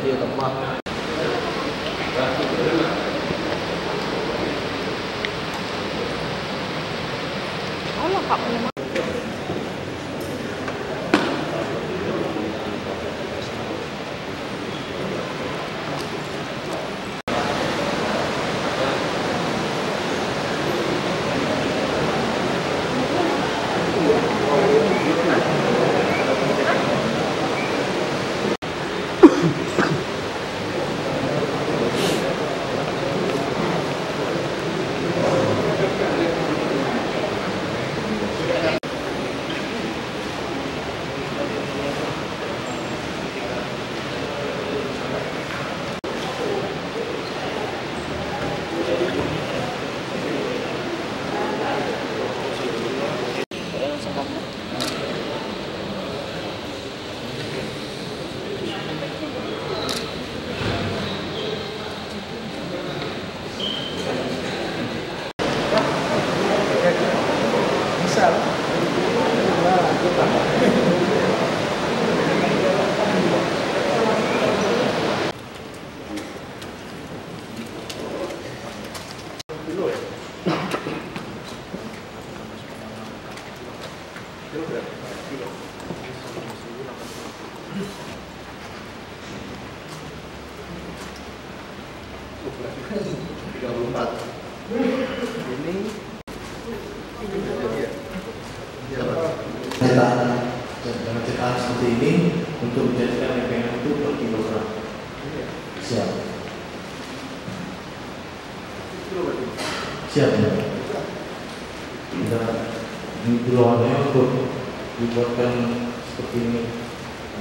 Iya, lemah. Oh, lengkap memang. Cetakan seperti ini untuk menjadikan lepengan itu per kilogram. Siap. Siap ya. Kita di bawahnya untuk dibuatkan seperti ini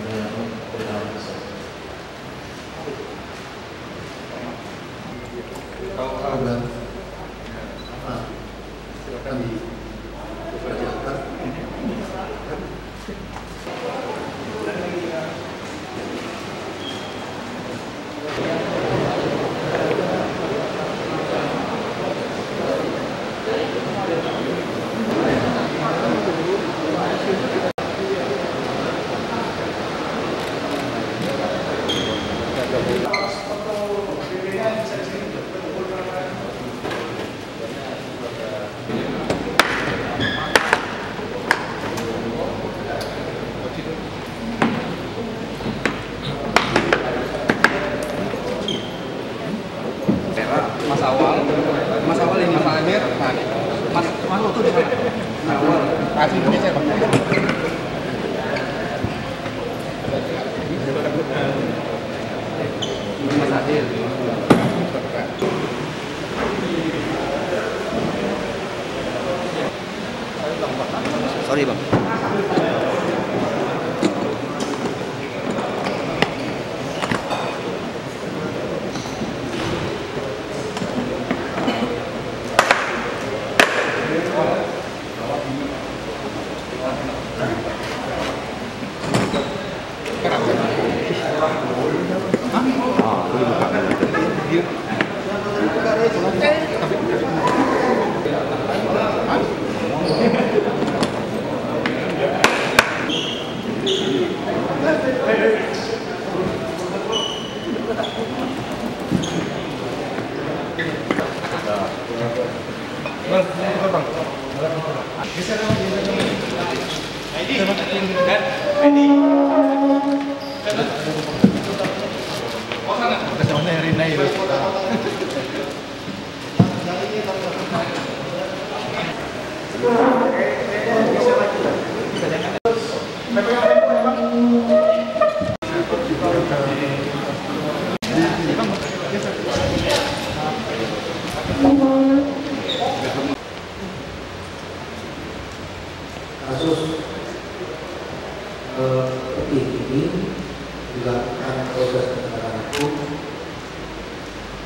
ada pedagang besar. Kalau ada apa? Silakan dikerjakan. Mas Awal ini Mas Amir, Mas Utuh di sana. Awal, asli Indonesia Bang. Mas Adil. Sorry Bang. Kasus seperti ini dilakukan proses penegakan hukum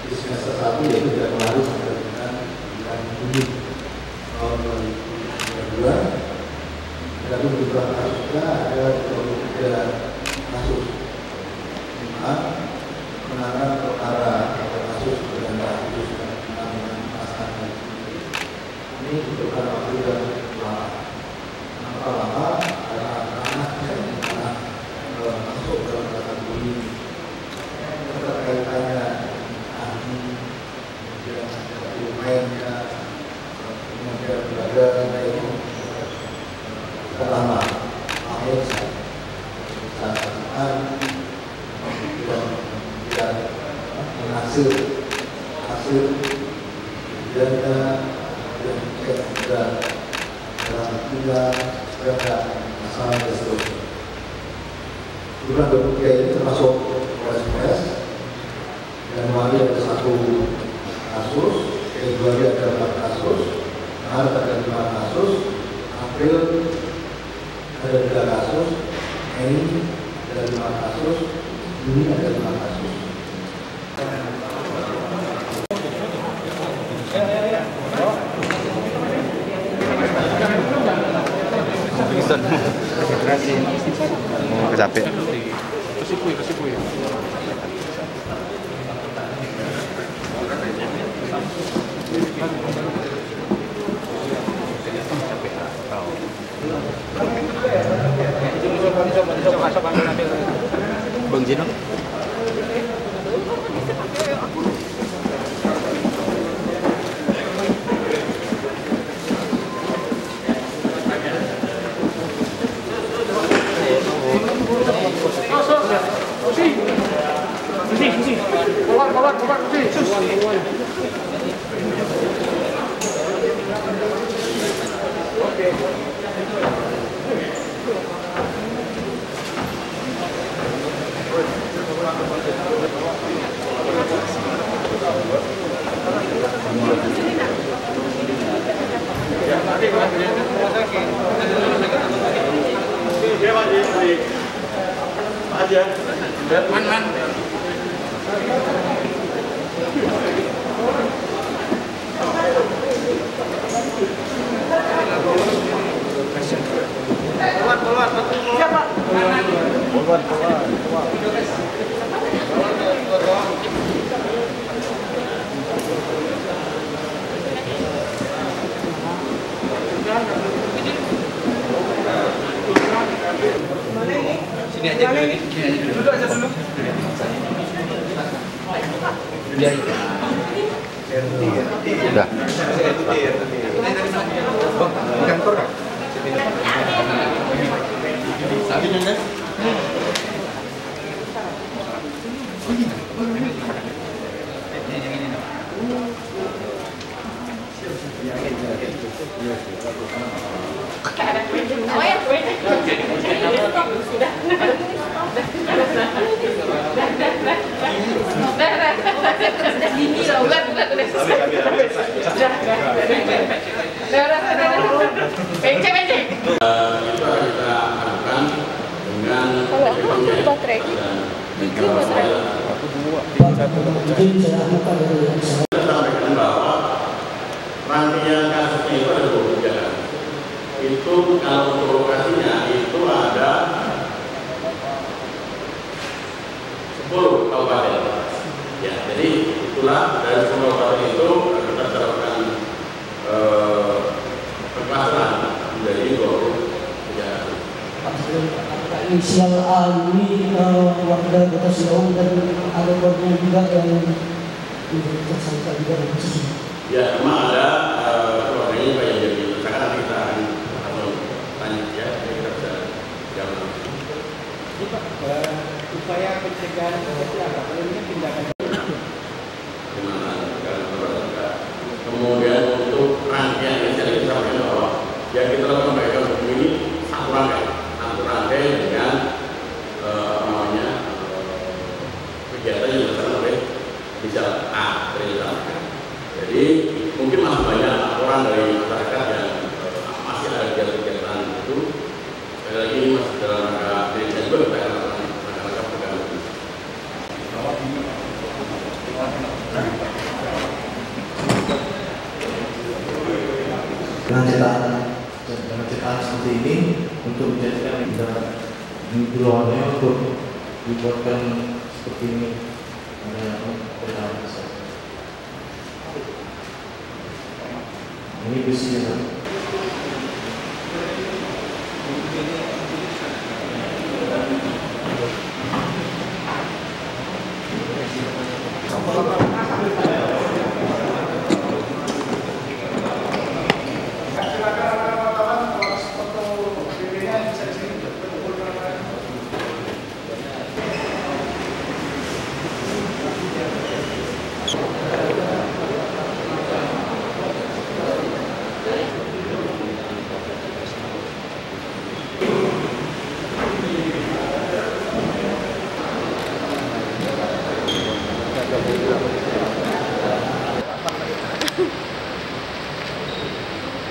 di semester 1 yaitu Januari sampai dengan bulan Juni tahun 2022. Adapun jumlah kasusnya ada 23 kasus, 5 penanganan perkara atau kasus pidana khusus dan penanganan pasangan. Ini untuk waktu yang lama. Lama karena anak yang pernah masuk dalam kategori dan menghasil hasil dana dan dalam tidak terhadap masalah tersebut. Bulan 23 ini termasuk Polres Januari ada 1 kasus, Februari ada 4 kasus, Maret ada 5 kasus, April ada 3 kasus, Mei ada 5 kasus, Juni ada 5 kasus. Kecape. Resipui. Bang Jino. Sini aja dulu. Duduk aja dulu. Udah. Kantor kan? Kalau aku baterai, tiga baterai. Sampaikan bahwa rangkaian kasusnya itu ada 23. Itu kalau untuk lokasinya itu ada 10 kabupaten. Ya, jadi itulah dari 10 kabupaten itu kita terapkan perklasan menjadi 23. Inisial A ini warga Kota Siloam dan ada korban juga yang menjadi tersangka juga dalam kasus ini. Ya, memang ada keluarganya Pak yang jadi tersangka, nanti kita akan tanya ya, kita bisa jawab. Jadi Pak, upaya pencegahan seperti apa? Kalau ini tindakan Gimana? Kemudian untuk rangkaian yang saya sampaikan bahwa yang kita lakukan mereka ini satu rangkai dengan kegiatan yang dilakukan oleh bisa A terlihat. Jadi mungkin masih banyak laporan dari masyarakat yang masih ada kegiatan itu. Sekali lagi ini masih dalam rangka dirinya juga kita akan lakukan rangka pegangan. Dengan cetakan seperti ini untuk menjadikan di buluannya untuk dibuatkan seperti ini ada pegangan besar. Ini besinya.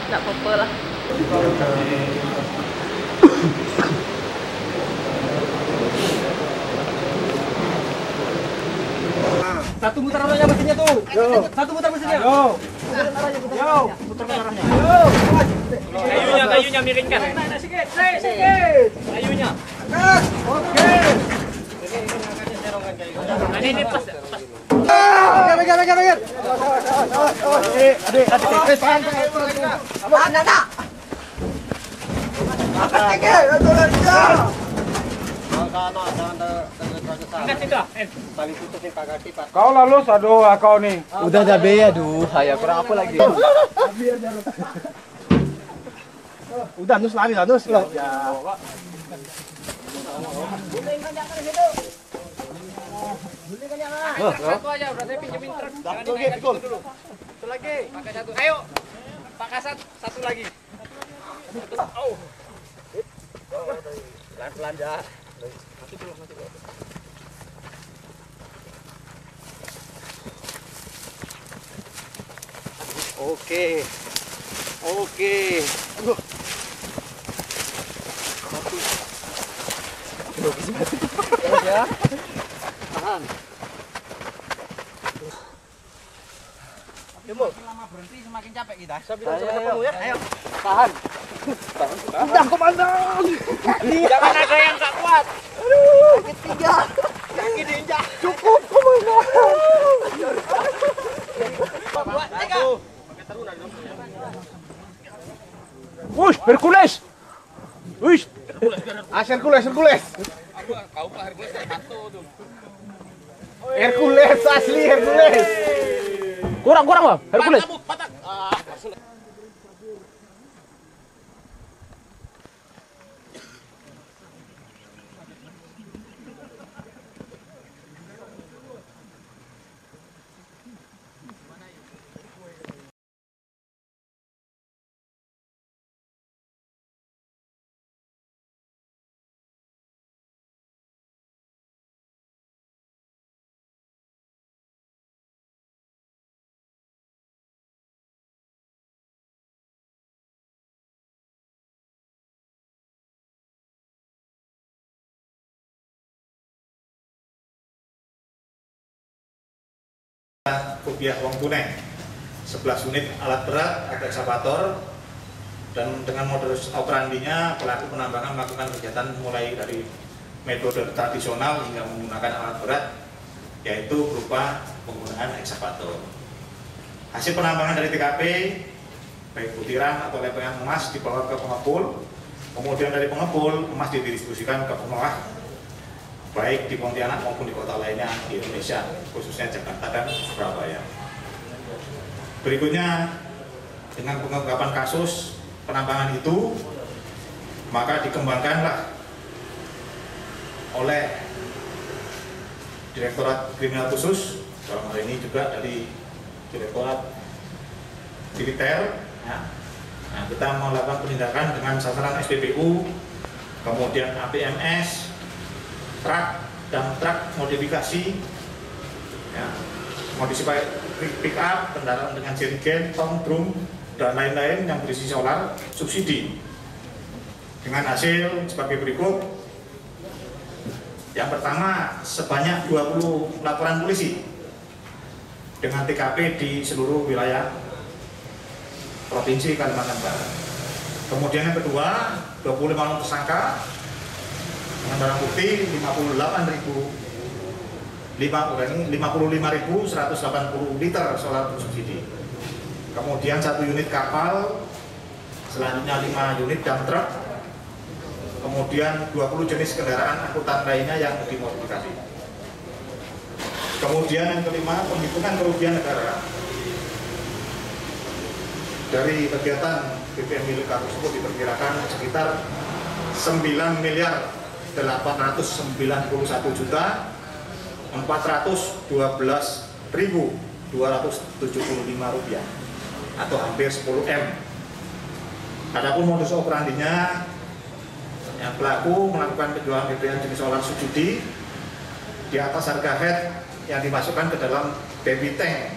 Nggak apa-apa lah. Satu muter arahnya mesinnya tuh. Yo. Satu muter mesinnya. Yo. Yo. Muter arahnya. Yo. Kayunya miringkan. Sikit. Kayunya. Oke. Ini pas. Pegang. Adik. Tahan. Apaan ada? Angkat sikit. Kau lalu aduh kau nih. Udah cabe ya, aduh, saya kurang apa lagi? Udah nus lari lah nus. Satu aja, berarti pinjemin truk. Jangan dinaikkan dulu. Satu lagi, pakai satu. Ayo, Pak Kasat, satu lagi. Pelan-pelan ya. Mati dulu. Oke. Aduh. Ya. Tahan. Lama berhenti semakin capek kita. Ayo. Tahan. Udah komandan. Jangan ada yang gak kuat. Aduh. Kaki diinjak. Cukup komandan. Wush, Hercules. Wush. Hercules. Kau Pak Hercules satu tuh. Hercules asli Hercules. Kurang Bang, Hercules. Patah. Rupiah uang tunai 11 unit alat berat atau ekskavator, dan dengan modus operandinya pelaku penambangan melakukan kegiatan mulai dari metode tradisional hingga menggunakan alat berat, yaitu berupa penggunaan ekskavator. Hasil penambangan dari TKP baik butiran atau lempengan emas dibawa ke pengepul, kemudian dari pengepul emas didistribusikan ke pengolah baik di Pontianak maupun di kota lainnya di Indonesia, khususnya Jakarta dan Surabaya. Berikutnya, dengan pengungkapan kasus penambangan itu, maka dikembangkanlah oleh Direktorat Kriminal Khusus, dalam hal ini juga dari Direktorat Militer. Nah, kita melakukan penindakan dengan sasaran SPBU, kemudian APMS, truk dan truk modifikasi, ya, modifikasi pick up, kendaraan dengan jerigen, tong, drum, dan lain-lain yang berisi solar subsidi. Dengan hasil sebagai berikut. Yang pertama, sebanyak 20 laporan polisi dengan TKP di seluruh wilayah Provinsi Kalimantan Barat. Kemudian yang kedua, 25 orang tersangka dengan barang bukti 55.180 liter solar bersubsidi. Kemudian 1 unit kapal, selanjutnya 5 unit dump truck, kemudian 20 jenis kendaraan angkutan lainnya yang dimodifikasi. Kemudian yang kelima, penghitungan kerugian negara dari kegiatan BPM milik tersebut diperkirakan sekitar 9.891.412.275 rupiah atau hampir 10 M. Adapun modus operandinya, yang pelaku melakukan penjualan BBM jenis solar subsidi di atas harga head yang dimasukkan ke dalam baby tank,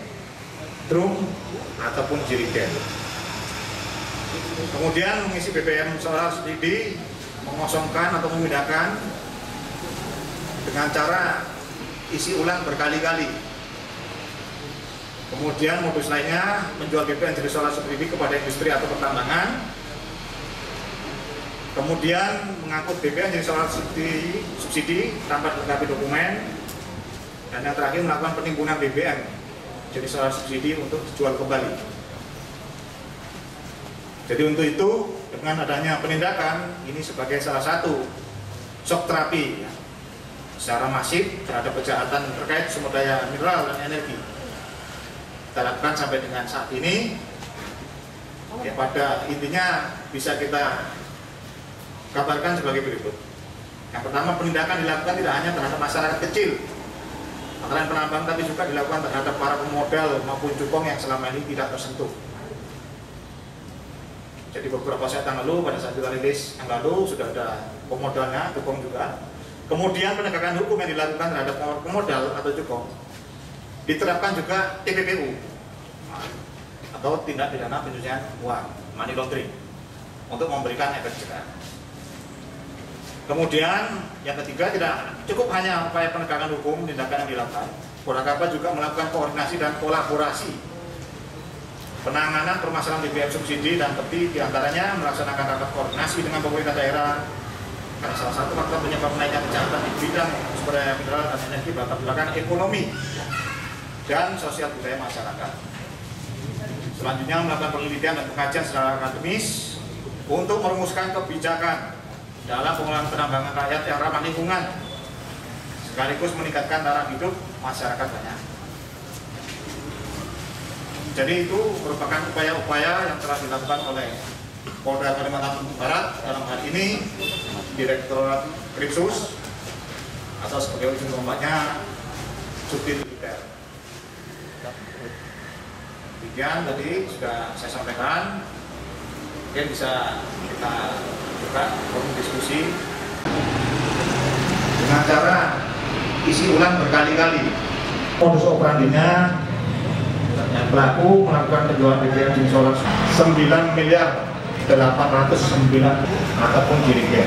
drum ataupun jerigen. Kemudian mengisi BBM solar subsidi, mengosongkan atau memindahkan dengan cara isi ulang berkali-kali. Kemudian modus lainnya menjual BBM jenis solar subsidi kepada industri atau pertambangan. Kemudian mengangkut BBM jenis solar subsidi tanpa dilengkapi dokumen. Dan yang terakhir melakukan penimbunan BBM jenis solar subsidi untuk dijual kembali. Jadi untuk itu dengan adanya penindakan ini sebagai salah satu shock terapi ya, secara masif terhadap kejahatan terkait sumber daya mineral dan energi. Kita lakukan sampai dengan saat ini. Ya, pada intinya bisa kita kabarkan sebagai berikut. Yang pertama, penindakan dilakukan tidak hanya terhadap masyarakat kecil, antara penambang, tapi juga dilakukan terhadap para pemodal maupun cukong yang selama ini tidak tersentuh. Jadi beberapa saat yang lalu, pada saat kita rilis yang lalu, sudah ada pemodalnya, cukong juga. Kemudian penegakan hukum yang dilakukan terhadap pemodal atau cukong diterapkan juga TPPU atau tindak pidana pencucian uang, money laundering, untuk memberikan efek jerah. Kemudian yang ketiga, tidak cukup hanya upaya penegakan hukum, tindakan yang dilakukan, Polda juga melakukan koordinasi dan kolaborasi penanganan permasalahan BBM subsidi dan peti, diantaranya melaksanakan rapat koordinasi dengan pemerintah daerah, karena salah satu faktor penyebab naiknya kejahatan di bidang sumber daya mineral dan energi latar belakang ekonomi dan sosial budaya masyarakat. Selanjutnya melakukan penelitian dan pengajian secara akademis untuk merumuskan kebijakan dalam pengelolaan penambangan rakyat yang ramah lingkungan, sekaligus meningkatkan taraf hidup masyarakat banyak. Jadi itu merupakan upaya-upaya yang telah dilakukan oleh Polda Kalimantan Barat, dalam hal ini Direktorat Krimsus atau sebagai ujung tombaknya Subdit Militer. Demikian tadi sudah saya sampaikan. Mungkin bisa kita buka forum diskusi dengan cara isi ulang berkali-kali. Modus operandinya, pelaku melakukan penjualan BBM jenis solar 9 miliar 809 ataupun jirigen.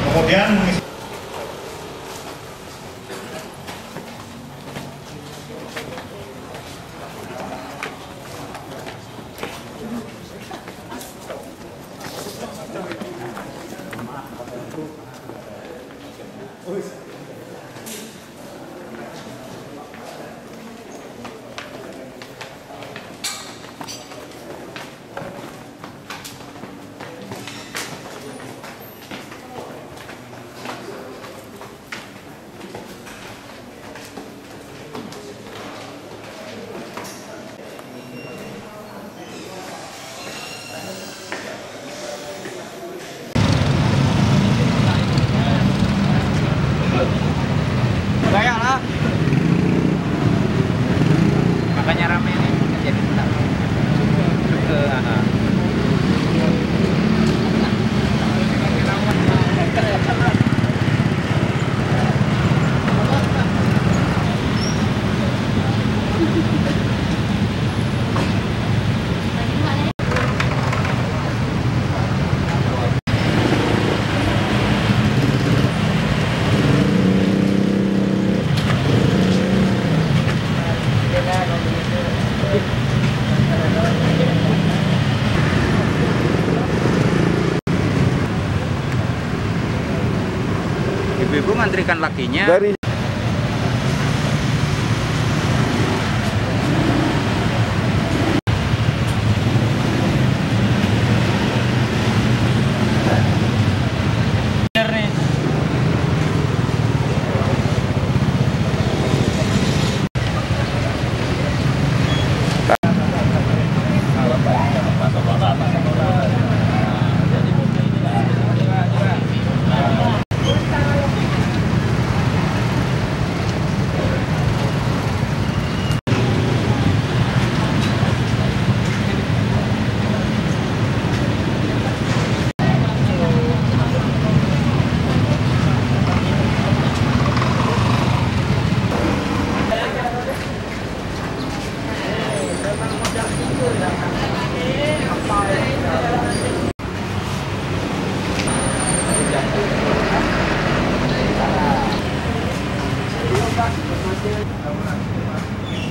Kemudian Banyak lah. Makanya rame nih. Jadi ke ibu-ibu ngantrikan lakinya.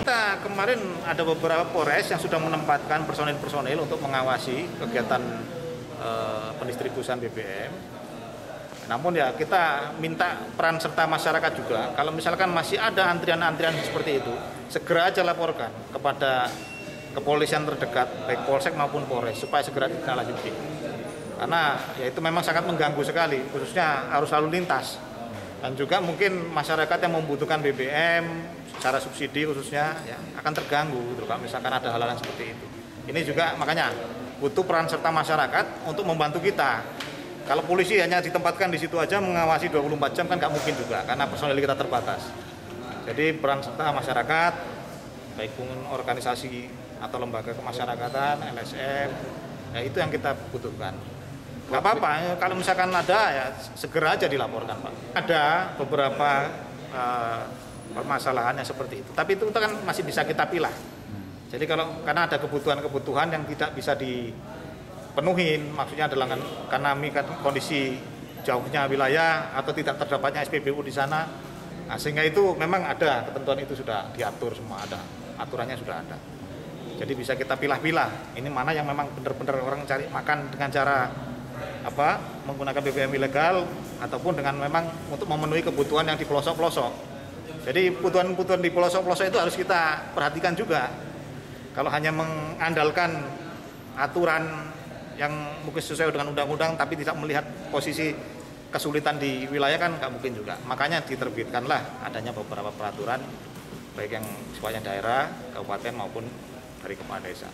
Kita kemarin ada beberapa Polres yang sudah menempatkan personil-personil untuk mengawasi kegiatan pendistribusian BBM. Namun ya kita minta peran serta masyarakat juga. Kalau misalkan masih ada antrian-antrian seperti itu, segera aja laporkan kepada kepolisian terdekat, baik Polsek maupun Polres, supaya segera ditindaklanjuti. Karena ya itu memang sangat mengganggu sekali, khususnya arus lalu lintas. Dan juga mungkin masyarakat yang membutuhkan BBM secara subsidi khususnya ya, akan terganggu gitu, kalau misalkan ada hal-hal yang seperti itu. Ini juga makanya butuh peran serta masyarakat untuk membantu kita. Kalau polisi hanya ditempatkan di situ aja mengawasi 24 jam kan nggak mungkin juga, karena personil kita terbatas. Jadi peran serta masyarakat, baik organisasi atau lembaga kemasyarakatan, LSM, ya itu yang kita butuhkan. Nggak apa-apa, kalau misalkan ada ya segera aja dilaporkan, Pak. Ada beberapa permasalahan yang seperti itu, tapi itu kan masih bisa kita pilah. Jadi karena ada kebutuhan-kebutuhan yang tidak bisa dipenuhin, maksudnya adalah karena kondisi jauhnya wilayah atau tidak terdapatnya SPBU di sana, nah, sehingga itu memang ada ketentuan itu sudah diatur semua, ada aturannya sudah ada. Jadi bisa kita pilah-pilah, ini mana yang memang benar-benar orang cari makan dengan cara menggunakan BBM ilegal ataupun dengan memang untuk memenuhi kebutuhan yang di pelosok-pelosok. Jadi kebutuhan-kebutuhan di pelosok-pelosok itu harus kita perhatikan juga. Kalau hanya mengandalkan aturan yang mungkin sesuai dengan undang-undang tapi tidak melihat posisi kesulitan di wilayah kan nggak mungkin juga. Makanya diterbitkanlah adanya beberapa peraturan baik yang sifatnya daerah, kabupaten maupun dari kepala desa.